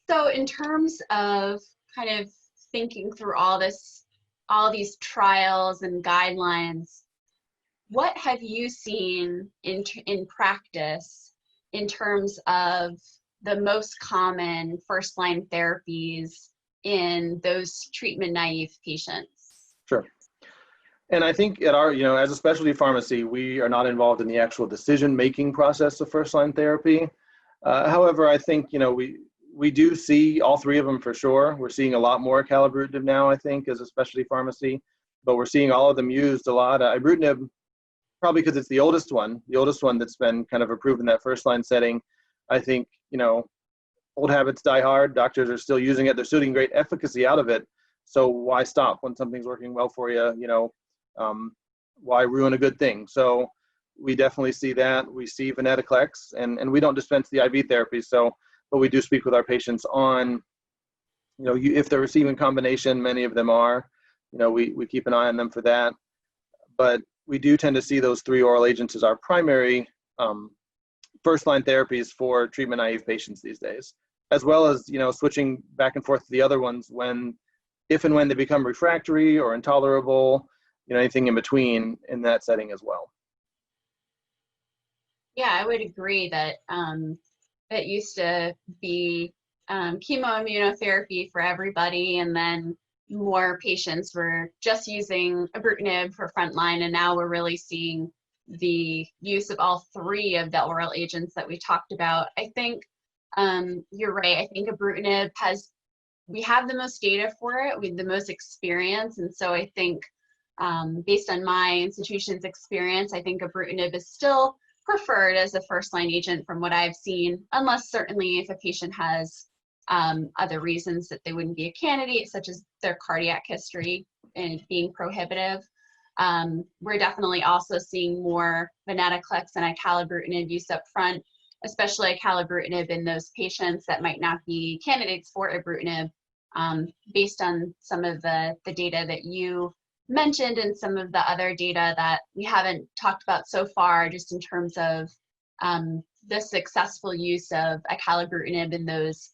So in terms of kind of thinking through all these trials and guidelines, what have you seen in practice in terms of the most common first-line therapies in those treatment-naive patients? Sure. And I think at our, as a specialty pharmacy, we are not involved in the actual decision-making process of first-line therapy. However, I think, we do see all three of them for sure. We're seeing a lot more acalabrutinib now, I think, as a specialty pharmacy, but we're seeing all of them used a lot. Ibrutinib, probably because it's the oldest one that's been kind of approved in that first-line setting. I think, old habits die hard. Doctors are still using it. They're still getting great efficacy out of it. So why stop when something's working well for you? Why ruin a good thing? So we definitely see that. We see venetoclax, and we don't dispense the IV therapy. But we do speak with our patients on, if they're receiving combination, many of them are, we keep an eye on them for that. But we do tend to see those three oral agents as our primary first-line therapies for treatment-naive patients these days, as well as, switching back and forth to the other ones if and when they become refractory or intolerable, anything in between in that setting as well. Yeah, I would agree that it used to be chemoimmunotherapy for everybody, and then more patients were just using ibrutinib for frontline, and now we're really seeing the use of all three of the oral agents that we talked about. I think you're right. I think ibrutinib we have the most data for it, we have the most experience, and so I think based on my institution's experience, I think ibrutinib is still preferred as a first-line agent from what I've seen, unless certainly if a patient has other reasons that they wouldn't be a candidate, such as their cardiac history and being prohibitive. We're definitely also seeing more venetoclax and acalabrutinib use up front, especially acalabrutinib in those patients that might not be candidates for ibrutinib, based on some of the data that you mentioned and some of the other data that we haven't talked about so far, just in terms of the successful use of acalabrutinib in those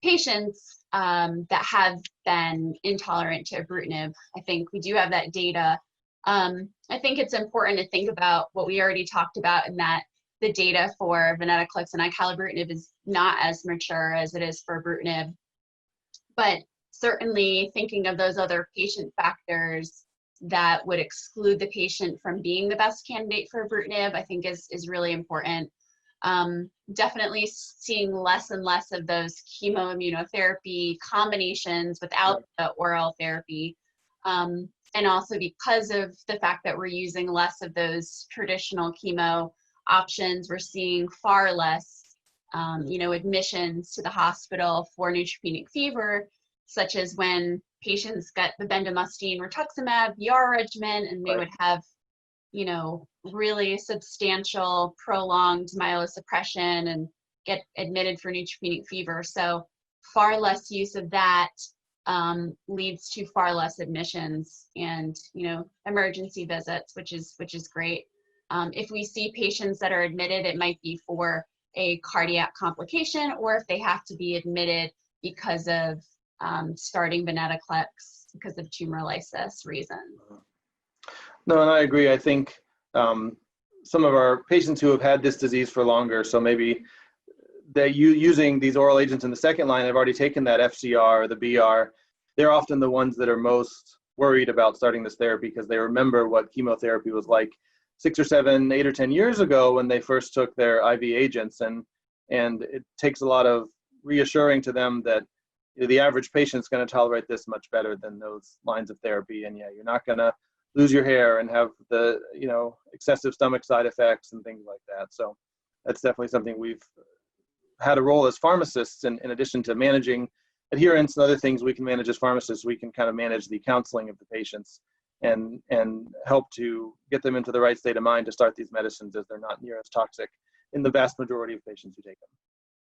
patients that have been intolerant to ibrutinib. I think we do have that data. I think it's important to think about what we already talked about, in that the data for venetoclax and acalabrutinib is not as mature as it is for ibrutinib. But certainly thinking of those other patient factors that would exclude the patient from being the best candidate for ibrutinib, I think is really important. Definitely seeing less and less of those chemoimmunotherapy combinations without the oral therapy. And also because of the fact that we're using less of those traditional chemo options, we're seeing far less, admissions to the hospital for neutropenic fever, such as when patients get the bendamustine rituximab ER regimen, and they would have, really substantial prolonged myelosuppression and get admitted for neutropenic fever. So far less use of that leads to far less admissions and, emergency visits, which is great. If we see patients that are admitted, it might be for a cardiac complication, or if they have to be admitted because of starting venetoclax because of tumor lysis reasons. No, and I agree. I think some of our patients who have had this disease for longer, so maybe they're using these oral agents in the second line, have already taken that FCR or the BR, they're often the ones that are most worried about starting this therapy because they remember what chemotherapy was like 6 or 7, 8 or 10 years ago when they first took their IV agents. And it takes a lot of reassuring to them that the average patient's going to tolerate this much better than those lines of therapy. And yeah, you're not going to lose your hair and have the, excessive stomach side effects and things like that. So that's definitely something we've had a role as pharmacists, in addition to managing adherence and other things we can manage as pharmacists. We can kind of manage the counseling of the patients and help to get them into the right state of mind to start these medicines, as they're not near as toxic in the vast majority of patients who take them.